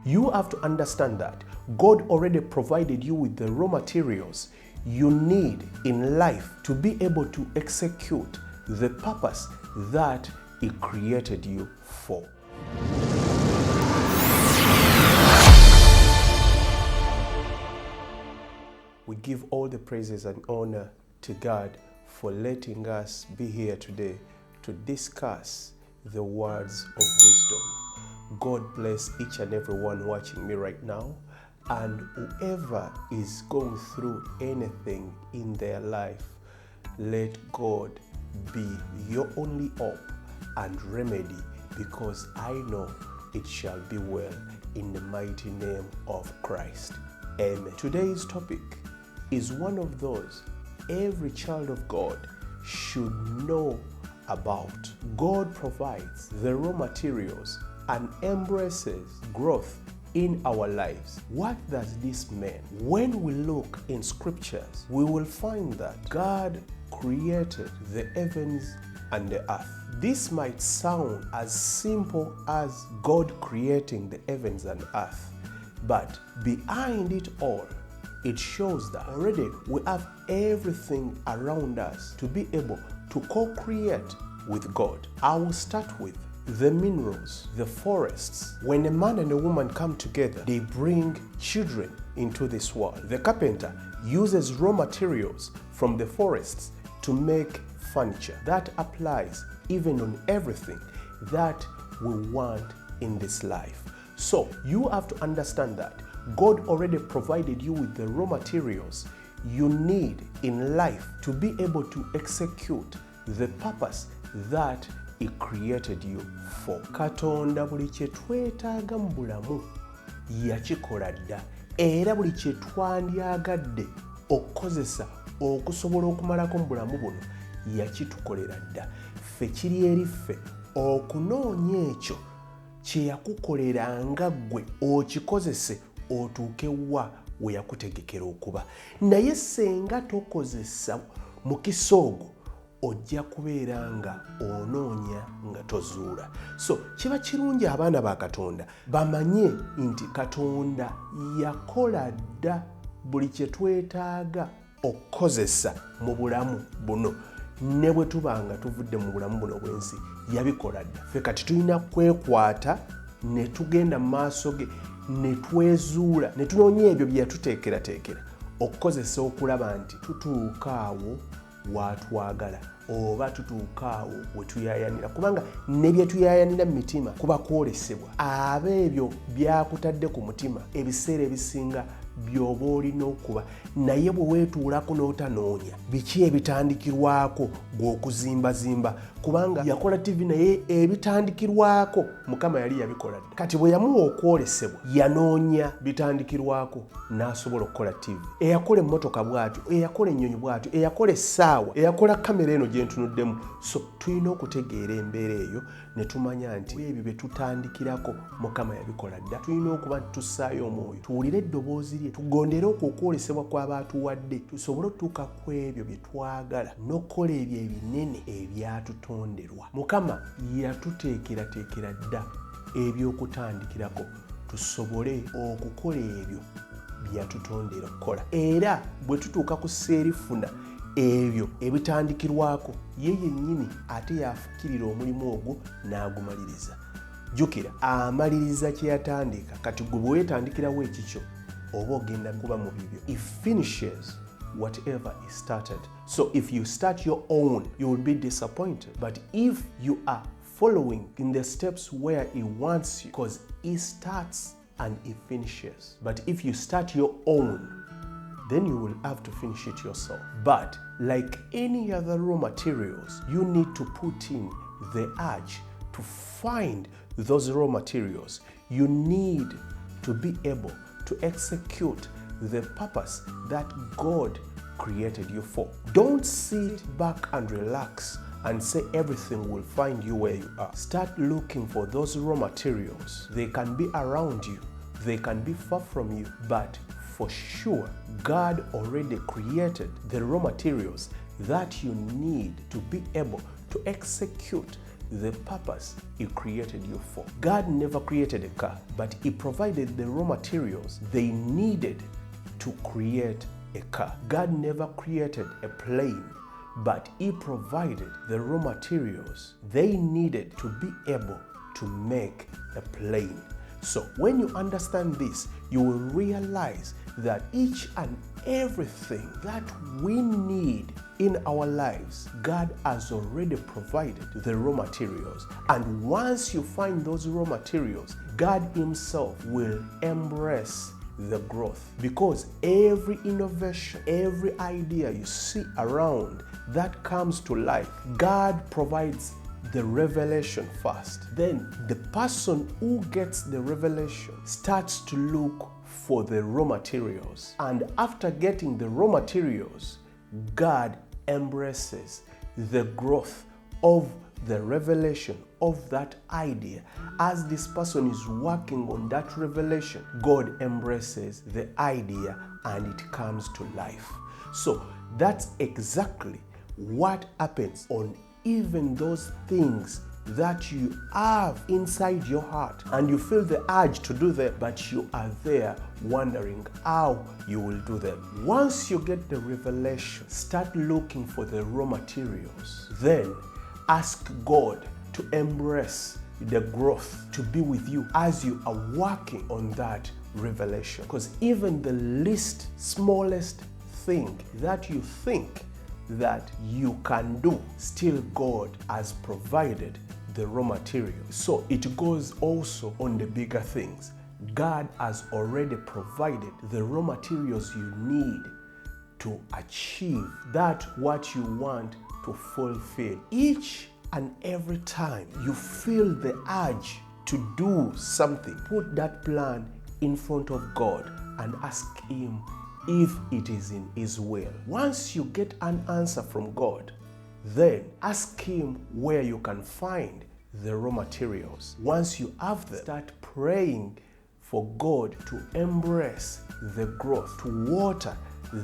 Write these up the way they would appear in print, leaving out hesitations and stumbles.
You have to understand that God already provided you with the raw materials you need in life to be able to execute the purpose that He created you for. We give all the praises and honor to God for letting us be here today to discuss the words of wisdom. God bless each and every one watching me right now, and whoever is going through anything in their life, let God be your only hope and remedy, because I know it shall be well in the mighty name of Christ. Amen. Today's topic is one of those every child of God should know about. God provides the raw materials and embraces growth in our lives. What does this mean? When we look in scriptures, we will find that God created the heavens and the earth. This might sound as simple as God creating the heavens and earth, but behind it all, it shows that already we have everything around us to be able to co-create with God. I will start with the minerals, the forests. When a man and a woman come together, they bring children into this world. The carpenter uses raw materials from the forests to make furniture. That applies even on everything that we want in this life. So you have to understand that God already provided you with the raw materials you need in life to be able to execute the purpose that He created you for. Katonda buli kye twetaaga mu bulamu yakikola dda, era buli kye twandyagadde okukozesa okusobola okumalako mu bulamu buno yakitukolera dda. Ffe kiri eri ffe okunoonya ekyo kye yakukolera nga ggwe okikozese otuuke wa we yakutegekera okuba. Naye senga tokozesa mukisa ogwo, ojja kubeera nga onoonya nga tozuula. So kiba kirungi abaana ba Katonda bamanye nti Katonda yakola dda buli kye twetaaga okukozesa mu bulamu buno, ne bwe tuba nga tuvudde mu bulamu buno bw'ensi yabikola dda. Ffe kati tulina kwekwata ne tugenda mu maaso ge ne twezuula ne tunoonya ebyo bye yatuteekerateekera okukozesa okulaba nti tutuuka awo waatwagala oba tutuuka awo we tuyaayanira, kubanga ne bye tuyaayanira mu mitima kuba kwolesebwa. Ab'ebyo byakutadde ku mutima ebiseera ebisinga by'oba olina okuba, naye bwe weetuulako n'otanoonya biki ebitandikirwako gw'okuzimbazimba, kubanga yakola TV naye ebitandikirwako Mukama yali yabikola dda. Kati bwe yamuwa okwolesebwa yanoonya bitandikirwako n'asobola okukola TV. Eyakola emmotoka bw'atyo, eyakola ennyonyi bw'atyo, eyakola essaawa, eyakola kamera eno gye ntunuddemu. So tulina okutegeera embeera eyo ne tumanya nti ebyo bye tutandikirako Mukama yabikola dda. Tulina okuba tussaayo omwoyo, tuwulire eddoboozi lye, tugondere okwolesebwa kw'abaatuwadde, tusobole okutuuka ku ebyo bye twagala n'okukola ebyo ebinene ebyatutonderwa. Mukama yatuteekerateekera dda eby'okutandikirako tusobole okukola ebyo byatutondera okukola, era bwe tutuuka ku seerifuna ebyo ebitandikirwako ye yennyini ate yafukirira omulimu ogwo n'agumaliriza. Jjukira, amaliriza kye yatandika. Kati gwe bwe weetandikirawo ekikyo oba ogenda kuba mu bibyo. He finishes whatever he started. So if you start your own, you will be disappointed. But if you are following in the steps where he wants you, because he starts and he finishes. But if you start your own, then you will have to finish it yourself. But like any other raw materials, you need to put in the urge to find those raw materials. You need to be able to execute the purpose that God created you for. Don't sit back and relax and say everything will find you where you are. Start looking for those raw materials. They can be around you, they can be far from you, but for sure, God already created the raw materials that you need to be able to execute the purpose He created you for. God never created a car, but He provided the raw materials they needed to create a car. God never created a plane, but He provided the raw materials they needed to be able to make a plane. So when you understand this, you will realize that each and everything that we need in our lives, God has already provided the raw materials. And once you find those raw materials, God Himself will embrace the growth. Because every innovation, every idea you see around that comes to life, God provides the revelation first. Then the person who gets the revelation starts to look for the raw materials. And after getting the raw materials, God embraces the growth of the revelation of that idea. As this person is working on that revelation, God embraces the idea and it comes to life. So that's exactly what happens on even those things that you have inside your heart and you feel the urge to do them, but you are there wondering how you will do them. Once you get the revelation, start looking for the raw materials. Then ask God to embrace the growth, to be with you as you are working on that revelation. Because even the least, smallest thing that you think that you can do, still God has provided the raw material. So it goes also on the bigger things. God has already provided the raw materials you need to achieve that what you want to fulfill. Each and every time you feel the urge to do something, put that plan in front of God and ask Him if it is in His will. Once you get an answer from God, then ask Him where you can find the raw materials. Once you have them, start praying for God to embrace the growth, to water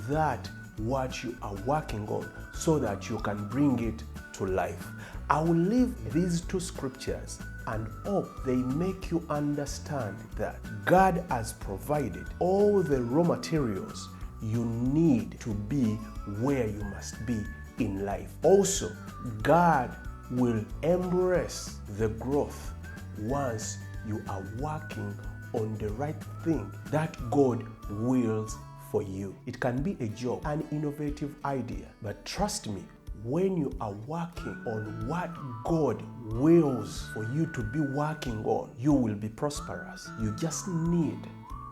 that what you are working on so that you can bring it to life. I will leave these two scriptures and hope they make you understand that God has provided all the raw materials you need to be where you must be in life. Also, God will embrace the growth once you are working on the right thing that God wills for you. It can be a job, an innovative idea, but trust me, when you are working on what God wills for you to be working on, you will be prosperous. You just need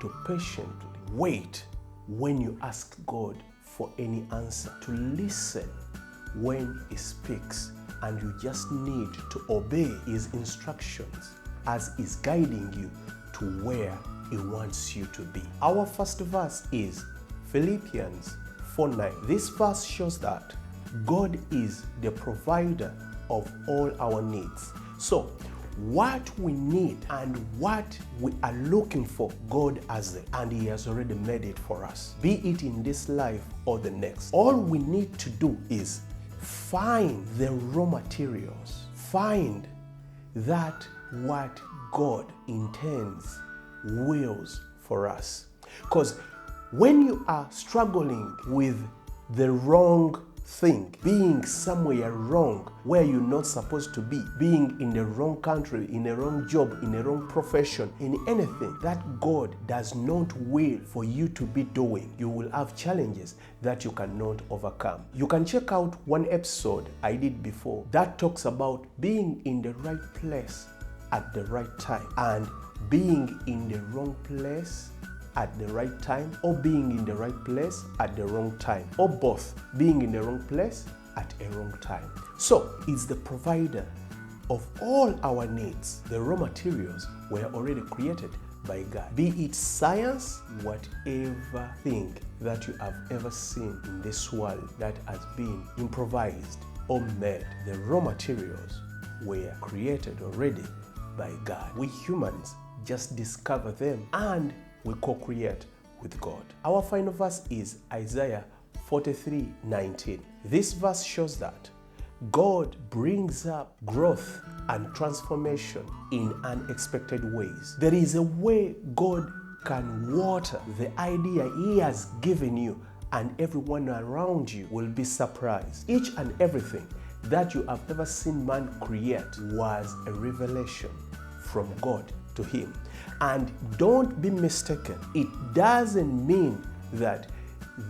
to patiently wait when you ask God for any answer, to listen when He speaks, and you just need to obey His instructions as He's guiding you to where He wants you to be. Our first verse is Philippians 4:9. This verse shows that God is the provider of all our needs. So what we need and what we are looking for, God has it, and He has already made it for us, be it in this life or the next. All we need to do is find the raw materials, find that what God intends, wills for us. Because when you are struggling with the wrong thing, being somewhere wrong where you're not supposed to be, being in the wrong country, in a wrong job, in a wrong profession, in anything that God does not will for you to be doing, you will have challenges that you cannot overcome. You can check out one episode I did before that talks about being in the right place at the right time and being in the wrong place at the right time, or being in the right place at the wrong time, or both, being in the wrong place at a wrong time. So it's the provider of all our needs. The raw materials were already created by God. Be it science, whatever thing that you have ever seen in this world that has been improvised or made, the raw materials were created already by God. We humans just discover them and we co-create with God. Our final verse is Isaiah 43:19. This verse shows that God brings up growth and transformation in unexpected ways. There is a way God can water the idea He has given you, and everyone around you will be surprised. Each and everything that you have ever seen man create was a revelation from God to him. And don't be mistaken, it doesn't mean that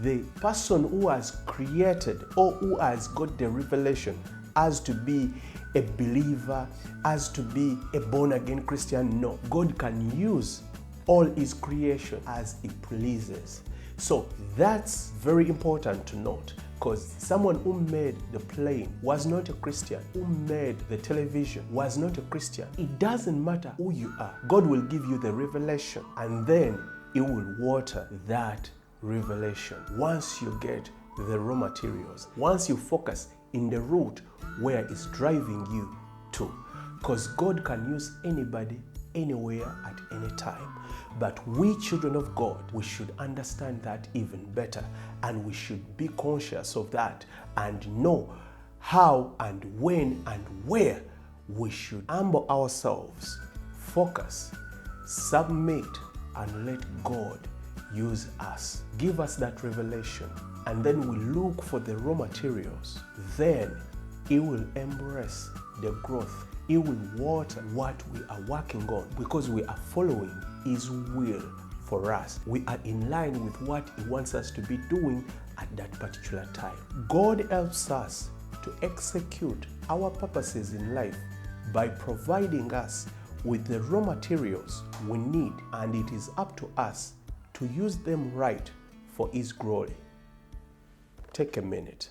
the person who has created or who has got the revelation has to be a believer, has to be a born-again Christian. No, God can use all His creation as He pleases. So that's very important to note, because someone who made the plane was not a Christian, who made the television was not a Christian. It doesn't matter who you are. God will give you the revelation, and then He will water that revelation. Once you get the raw materials, once you focus in the route where it's driving you to, because God can use anybody, anywhere, at any time. But we children of God, we should understand that even better, and we should be conscious of that and know how and when and where we should humble ourselves, focus, submit, and let God use us. Give us that revelation, and then we look for the raw materials. Then He will embrace the growth. He will water what we are working on, because we are following His will for us. We are in line with what He wants us to be doing at that particular time. God helps us to execute our purposes in life by providing us with the raw materials we need, and it is up to us to use them right for His glory. Take a minute.